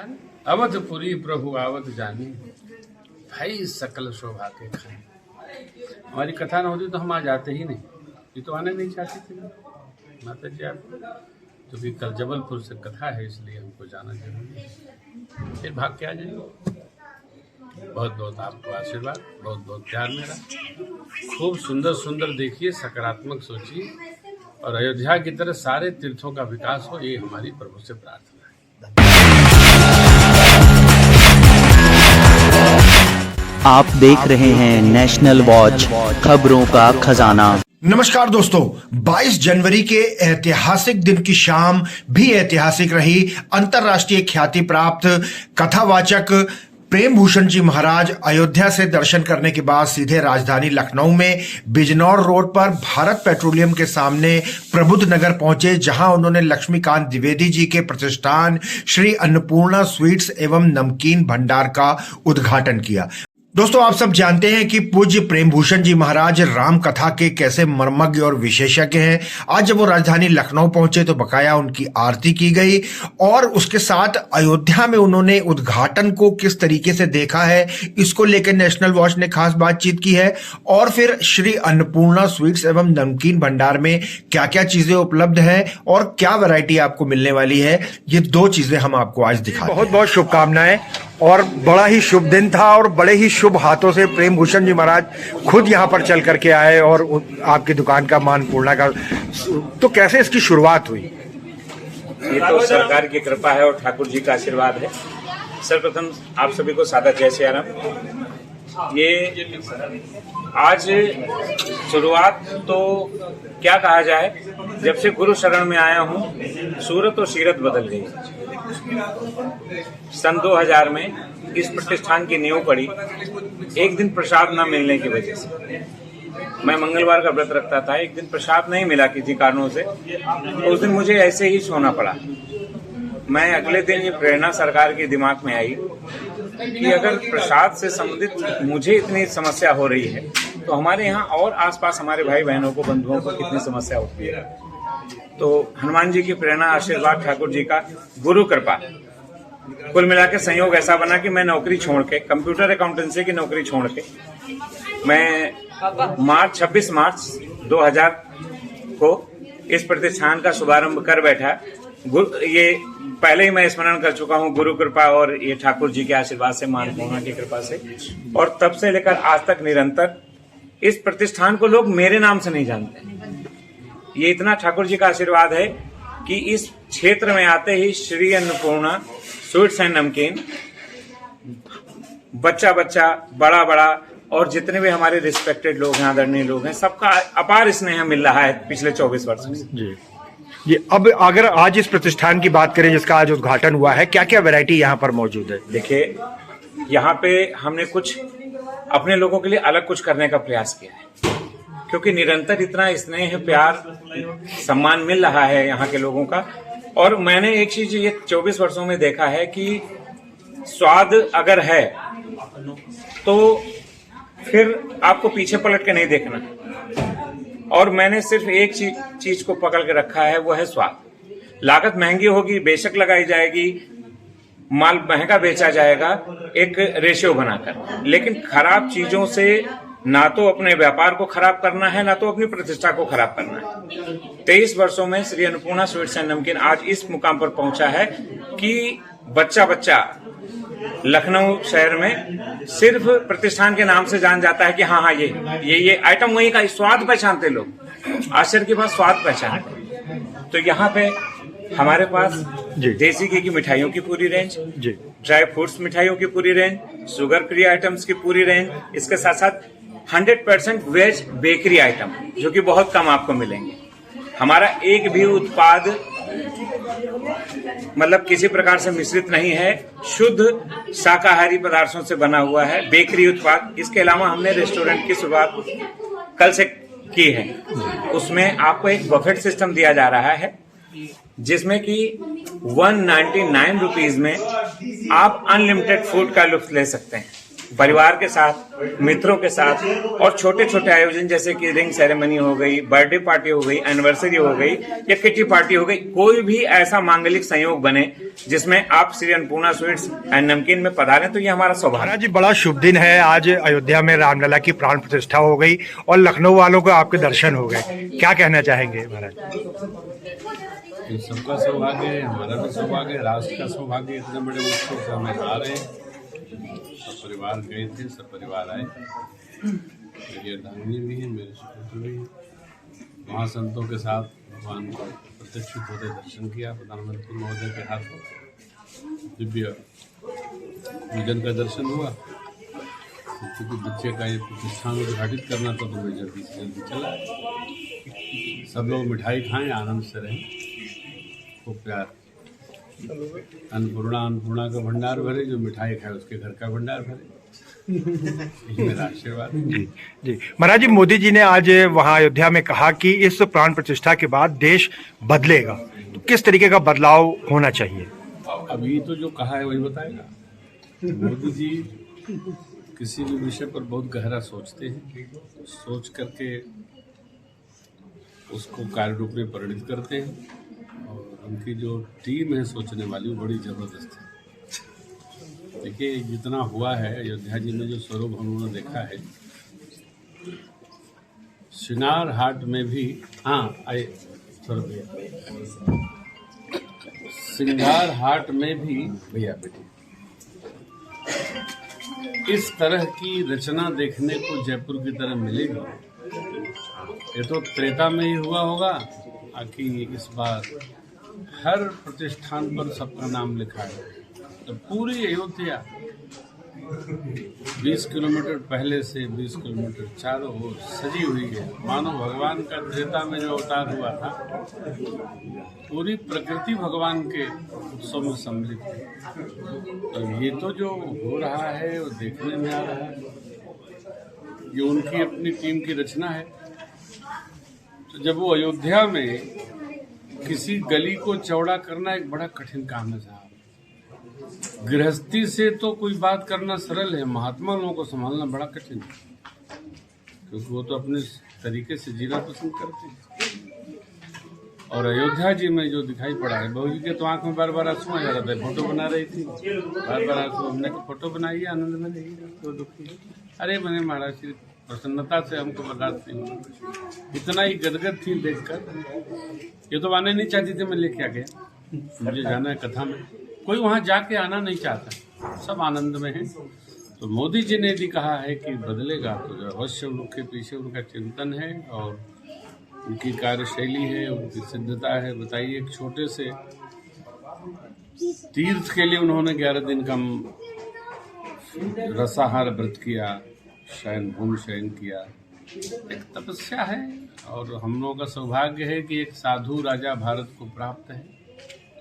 अवधपुरी प्रभु आवत जानी, भाई सकल शोभा के खाए। हमारी कथा न होती तो हम आज आते ही नहीं, ये तो आने नहीं चाहते थे माता जी आप, क्योंकि कल जबलपुर से कथा है इसलिए हमको जाना जरूरी है। फिर भाग के आ जाएंगे। बहुत बहुत आपको आशीर्वाद, बहुत बहुत प्यार मेरा। खूब सुंदर सुंदर देखिए, सकारात्मक सोचिए और अयोध्या की तरह सारे तीर्थों का विकास हो, ये हमारी प्रभु से प्रार्थना है। आप देख रहे हैं नेशनल वॉच, खबरों का खजाना। नमस्कार दोस्तों, 22 जनवरी के ऐतिहासिक दिन की शाम भी ऐतिहासिक रही। अंतर्राष्ट्रीय ख्याति प्राप्त कथावाचक प्रेम भूषण जी महाराज अयोध्या से दर्शन करने के बाद सीधे राजधानी लखनऊ में बिजनौर रोड पर भारत पेट्रोलियम के सामने प्रबुद्ध नगर पहुंचे, जहां उन्होंने लक्ष्मीकांत द्विवेदी जी के प्रतिष्ठान श्री अन्नपूर्णा स्वीट्स एवं नमकीन भंडार का उद्घाटन किया। दोस्तों, आप सब जानते हैं कि पूज्य प्रेम भूषण जी महाराज राम कथा के कैसे मर्मज्ञ और विशेषज्ञ हैं। आज जब वो राजधानी लखनऊ पहुंचे तो बकाया उनकी आरती की गई और उसके साथ अयोध्या में उन्होंने उद्घाटन को किस तरीके से देखा है, इसको लेकर नेशनल वॉच ने खास बातचीत की है। और फिर श्री अन्नपूर्णा स्वीट्स एवं नमकीन भंडार में क्या क्या चीजें उपलब्ध हैं और क्या वैरायटी आपको मिलने वाली है, ये दो चीजें हम आपको आज दिखाते हैं। बहुत बहुत शुभकामनाएं और बड़ा ही शुभ दिन था और बड़े ही शुभ हाथों से प्रेम भूषण जी महाराज खुद यहाँ पर चल करके आए और आपकी दुकान का अन्नपूर्णा का, तो कैसे इसकी शुरुआत हुई? ये तो सरकार की कृपा है और ठाकुर जी का आशीर्वाद है। सर्वप्रथम आप सभी को सादर जय श्री राम। ये आज शुरुआत तो क्या कहा जाए, जब से गुरु शरण में आया हूँ सूरत और सीरत बदल गई। सन 2000 में इस प्रतिष्ठान की नींव पड़ी, एक दिन प्रसाद न मिलने की वजह से। मैं मंगलवार का व्रत रखता था, एक दिन प्रसाद नहीं मिला किसी कारणों से, तो उस दिन मुझे ऐसे ही सोना पड़ा। मैं अगले दिन ये प्रेरणा सरकार के दिमाग में आई कि अगर प्रसाद से संबंधित मुझे इतनी समस्या हो रही है तो हमारे यहाँ और आसपास हमारे भाई बहनों को, बंधुओं को कितनी समस्या होती है। तो हनुमान जी की प्रेरणा, आशीर्वाद, ठाकुर जी का गुरु कृपा, कुल मिला के संयोग ऐसा बना कि मैं नौकरी छोड़ के, कंप्यूटर अकाउंटेंसी की नौकरी छोड़ के, मैं 26 मार्च 2000 को इस प्रतिष्ठान का शुभारंभ कर बैठा। ये पहले ही मैं स्मरण कर चुका हूँ गुरु कृपा और ये ठाकुर जी के आशीर्वाद से, मां अन्नपूर्णा की कृपा से। और तब से लेकर आज तक निरंतर इस प्रतिष्ठान को लोग मेरे नाम से नहीं जानते। ये इतना ठाकुर जी का आशीर्वाद है कि इस क्षेत्र में आते ही श्री अन्नपूर्णा स्वीट्स एंड नमकीन, बच्चा बच्चा, बड़ा बड़ा और जितने भी हमारे रिस्पेक्टेड लोग हैं, आदरणीय लोग हैं, सबका अपार स्नेह मिल रहा है पिछले 24 वर्षों से। जी, ये अब अगर आज इस प्रतिष्ठान की बात करें जिसका आज उद्घाटन हुआ है, क्या क्या वैरायटी यहाँ पर मौजूद है? देखिए, यहाँ पे हमने कुछ अपने लोगों के लिए अलग कुछ करने का प्रयास किया है, क्योंकि निरंतर इतना स्नेह, प्यार, सम्मान मिल रहा है यहाँ के लोगों का। और मैंने एक चीज ये 24 वर्षों में देखा है कि स्वाद अगर है तो फिर आपको पीछे पलट के नहीं देखना। और मैंने सिर्फ एक चीज को पकड़ के रखा है, वो है स्वाद। लागत महंगी होगी, बेशक लगाई जाएगी, माल महंगा बेचा जाएगा एक रेशियो बनाकर, लेकिन खराब चीजों से ना तो अपने व्यापार को खराब करना है, ना तो अपनी प्रतिष्ठा को खराब करना है। 23 वर्षों में श्री अन्नपूर्णा स्वीट्स एंड नमकीन आज इस मुकाम पर पहुंचा है कि बच्चा बच्चा लखनऊ शहर में सिर्फ प्रतिष्ठान के नाम से जान जाता है कि हाँ हाँ ये आइटम वही का स्वाद पहचानते लोग। आश्चर्य की बात, स्वाद पहचानते। तो यहाँ पे हमारे पास देसी घी की मिठाइयों की पूरी रेंज, ड्राई फ्रूट्स मिठाइयों की पूरी रेंज, शुगर फ्री आइटम्स की पूरी रेंज, इसके साथ साथ 100% वेज बेकरी आइटम जो कि बहुत कम आपको मिलेंगे। हमारा एक भी उत्पाद मतलब किसी प्रकार से मिश्रित नहीं है, शुद्ध शाकाहारी पदार्थों से बना हुआ है बेकरी उत्पाद। इसके अलावा हमने रेस्टोरेंट की शुरुआत कल से की है। उसमें आपको एक बफेट सिस्टम दिया जा रहा है, जिसमें कि 199 रुपीज में आप अनलिमिटेड फूड का लुत्फ ले सकते हैं। परिवार के साथ, मित्रों के साथ और छोटे छोटे आयोजन जैसे कि रिंग सेरेमनी हो गई, बर्थडे पार्टी हो गई, एनिवर्सरी हो गई या किटी पार्टी हो गई, कोई भी ऐसा मांगलिक संयोग बने जिसमें आप श्री अन्नपूर्णा स्वीट्स एंड नमकीन में पधारें, तो ये हमारा सौभाग्य। महाराज जी, बड़ा शुभ दिन है। आज अयोध्या में रामलला की प्राण प्रतिष्ठा हो गई और लखनऊ वालों को आपके दर्शन हो गए, क्या कहना चाहेंगे महाराज? सबका सौभाग्य है, हमारा भी सौभाग्य है, राष्ट्र का सौभाग्य। इतने बड़े उत्सव से हमें आ रहे हैं। सब परिवार गए थे, सब परिवार आए। मेरी अर्धांगिनी भी है, मेरे सुपुत्र भी हैं। वहाँ संतों के साथ भगवान को प्रत्यक्षित होते दर्शन किया। प्रधानमंत्री महोदय के हाथों दिव्य पूजन का दर्शन हुआ। क्योंकि बच्चे का ये प्रतिष्ठान उद्घाटित करना था, तो मैं जल्दी से जल्दी चला। सब लोग मिठाई खाएं, आनंद से रहें, खूब प्यार। अन्नपूर्णा का भंडार भरे, जो मिठाई खाए उसके घर का भंडार भरे। ये मेरा आशीर्वाद है। जी जी महाराज जी, मोदी जी ने आज वहाँ अयोध्या में कहा कि इस प्राण प्रतिष्ठा के बाद देश बदलेगा, तो किस तरीके का बदलाव होना चाहिए? अभी तो जो कहा है वही बताएगा। मोदी जी किसी भी विषय पर बहुत गहरा सोचते हैं, सोच करके उसको कार्य रूप में परिणित करते हैं। और उनकी जो टीम है सोचने वाली, वो बड़ी जबरदस्त है। देखिए, जितना हुआ है अयोध्या जी में, जो स्वरूप हम लोगों ने देखा है, श्रृंगार हाट में भी, श्रृंगार हाट में भी भैया बेटी इस तरह की रचना देखने को जयपुर की तरह मिलेगी। ये तो त्रेता में ही हुआ होगा। आखिर इस बार हर प्रतिष्ठान पर सबका नाम लिखा है। तो पूरी अयोध्या 20 किलोमीटर पहले से 20 किलोमीटर चारों ओर सजी हुई है, मानो भगवान का त्रेता में जो अवतार हुआ था, पूरी प्रकृति भगवान के उत्सव में सम्मिलित है। तो ये तो जो हो रहा है वो देखने में आ रहा है, ये उनकी अपनी टीम की रचना है। तो जब वो अयोध्या में किसी गली को चौड़ा करना एक बड़ा कठिन काम है साहब। गृहस्थी से तो कोई बात करना सरल है, महात्मा लोगों को संभालना बड़ा कठिन है, क्योंकि वो तो अपने तरीके से जीना पसंद करते हैं। और अयोध्या जी में जो दिखाई पड़ा है, बहू जी के तो आंख में बार बार आंसू आ जा रहा था। फोटो बना रही थी, बार बार आंसू। हमने कहा फोटो बनाइए, आनंद में नहीं, तो दुखी। अरे मैंने महाराज की प्रसन्नता से हमको बर्दाश्त नहीं हुआ, इतना ही गदगद थी देखकर। ये तो आने नहीं चाहती थी, मैं लेके आ गया। मुझे जाना है कथा में, कोई वहाँ जाके आना नहीं चाहता, सब आनंद में है। तो मोदी जी ने भी कहा है कि बदलेगा, तो अवश्य उनके पीछे उनका चिंतन है और उनकी कार्यशैली है, उनकी सिद्धता है। बताइए, एक छोटे से तीर्थ के लिए उन्होंने 11 दिन का रसाहार व्रत किया, शयन भूमि शयन किया। एक तपस्या है, और हम लोगों का सौभाग्य है कि एक साधु राजा भारत को प्राप्त है।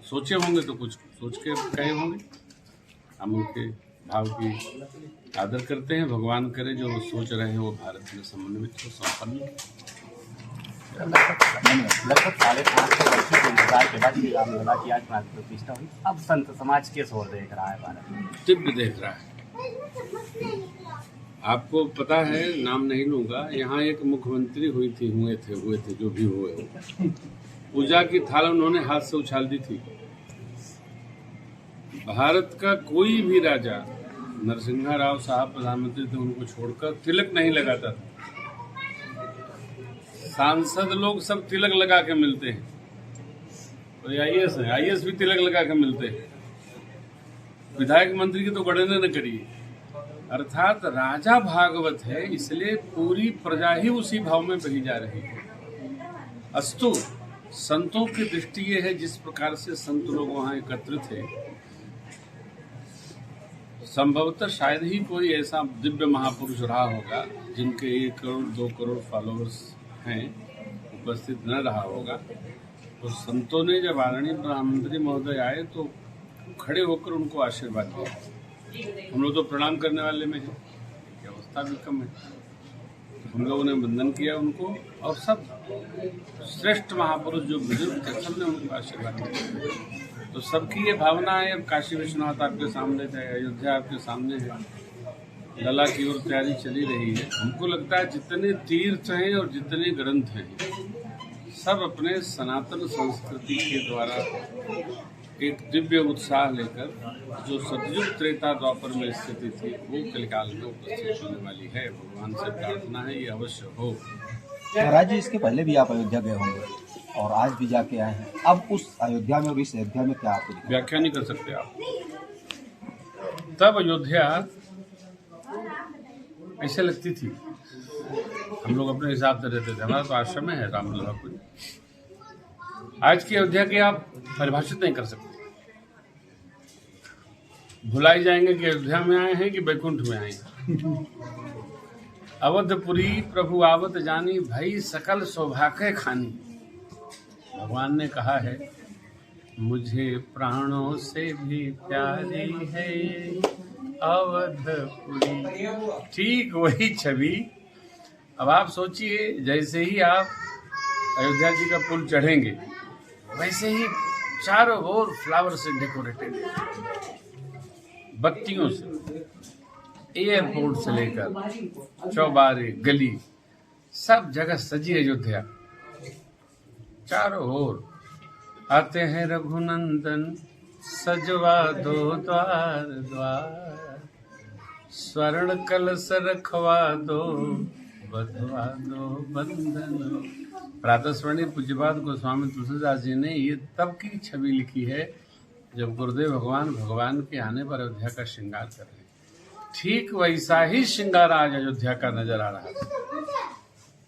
सोचे होंगे तो कुछ सोच के कहे होंगे, हम उनके भाव की आदर करते हैं। भगवान करे जो वो सोच रहे हैं वो भारत में समन्वित हो, संपन्न। लगभग 550 वर्षों के इंतजार के बाद रामलला की आज प्राण प्रतिष्ठा हुई। अब संत समाज किस ओर देख रहा है भारत? दिव्य देख रहा है। आपको पता है, नाम नहीं लूंगा, यहाँ एक मुख्यमंत्री हुए थे जो भी हुए। पूजा की थाल उन्होंने हाथ से उछाल दी थी। भारत का कोई भी राजा, नरसिम्हा राव साहब प्रधानमंत्री थे, उनको छोड़कर तिलक नहीं लगाता था। सांसद लोग सब तिलक लगा के मिलते हैं, तो आईएएस है, आईएएस भी तिलक लगा के मिलते हैं। विधायक मंत्री की तो गणना न करिए। अर्थात राजा भागवत है, इसलिए पूरी प्रजा ही उसी भाव में बही जा रही है। अस्तु, संतों की दृष्टि ये है, जिस प्रकार से संत लोग वहाँ एकत्रित थे, संभवतः शायद ही कोई ऐसा दिव्य महापुरुष रहा होगा जिनके 1 करोड़ 2 करोड़ फॉलोअर्स हैं, उपस्थित न रहा होगा। तो संतों ने जब आदरणीय प्रधानमंत्री महोदय आए तो खड़े होकर उनको आशीर्वाद दिया। हम लोग तो प्रणाम करने वाले में हैं, अवस्था भी कम है, तो हम लोगों ने वंदन किया उनको, और सब श्रेष्ठ महापुरुष जो बुजुर्ग थे सबने उनको आशीर्वाद दिया। तो सबकी ये भावना है। अब काशी विश्वनाथ आपके सामने थे, अयोध्या आपके सामने है, लला की ओर तैयारी चली रही है। हमको लगता है जितने तीर्थ हैं और जितने ग्रंथ हैं सब अपने सनातन संस्कृति के द्वारा एक दिव्य उत्साह लेकर जो सतयुग त्रेता द्वापर में स्थिति थी वो कलिकाल में उपस्थित होने वाली है। भगवान से प्रार्थना है ये अवश्य हो। महाराज जी, इसके पहले भी आप अयोध्या गए होंगे और आज भी जाके आए हैं। अब उस अयोध्या में और इस अयोध्या में क्या आपको दिखा? व्याख्या नहीं कर सकते आप। तब अयोध्या ऐसे लगती थी, हम लोग अपने हिसाब से रहते थे, हमारा तो आश्रम है रामललापुरी। आज की अयोध्या की आप परिभाषित नहीं कर सकते। भुलाई जाएंगे कि अयोध्या में आए हैं कि बैकुंठ में आए हैं। अवधपुरी प्रभु आवत जानी, भई सकल सौभाग्य खानी। भगवान ने कहा है मुझे प्राणों से भी प्यारी है अवधपुरी। ठीक वही छवि अब आप सोचिए, जैसे ही आप अयोध्या जी का पुल चढ़ेंगे वैसे ही चारों ओर फ्लावर से डेकोरेटेड, बत्तियों से, एयरपोर्ट से लेकर चौबारे गली सब जगह सजी अयोध्या। चारों ओर आते हैं रघुनंदन सजवा दो द्वार द्वार, स्वर्ण कलश रखवा दो बधवा दो बंधन। प्रातः स्वर्णीय पूज्यपाद गोस्वामी तुलसीदास जी ने ये तब की छवि लिखी है जब गुरुदेव भगवान के आने पर अयोध्या का श्रृंगार कर रहे। ठीक वैसा ही श्रृंगार आज अयोध्या का नजर आ रहा था।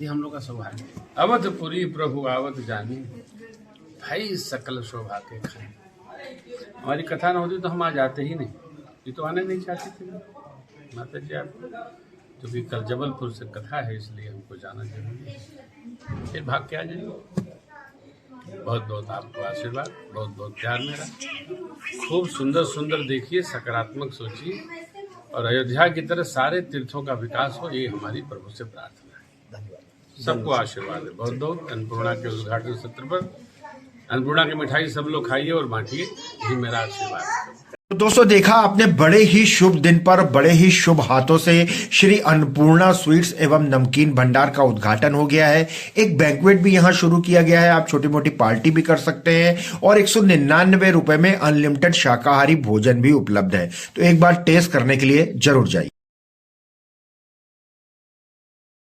ये हम लोग का सौभाग्य। अवधपुरी प्रभु आवत जानी, भाई सकल शोभा के खाए। हमारी कथा न होती तो हम आज आते ही नहीं। ये तो आने नहीं चाहती थी माता जी आप, क्योंकि कल जबलपुर से कथा है इसलिए हमको जाना जरूरी है। फिर भाग के आ जाइए। बहुत बहुत आपको आशीर्वाद, बहुत बहुत प्यार मेरा। खूब सुंदर सुंदर देखिए, सकारात्मक सोचिए और अयोध्या की तरह सारे तीर्थों का विकास हो, ये हमारी प्रभु से प्रार्थना है। सबको आशीर्वाद है बहुत बहुत। अन्नपूर्णा के उद्घाटन सत्र पर अन्नपूर्णा की मिठाई सब लोग खाइए और बांटिए, यही मेरा आशीर्वाद है। तो दोस्तों देखा आपने, बड़े ही शुभ दिन पर बड़े ही शुभ हाथों से श्री अन्नपूर्णा स्वीट्स एवं नमकीन भंडार का उद्घाटन हो गया है। एक बैंक्वेट भी यहां शुरू किया गया है, आप छोटी मोटी पार्टी भी कर सकते हैं और 199 रुपए में अनलिमिटेड शाकाहारी भोजन भी उपलब्ध है। तो एक बार टेस्ट करने के लिए जरूर जाइए।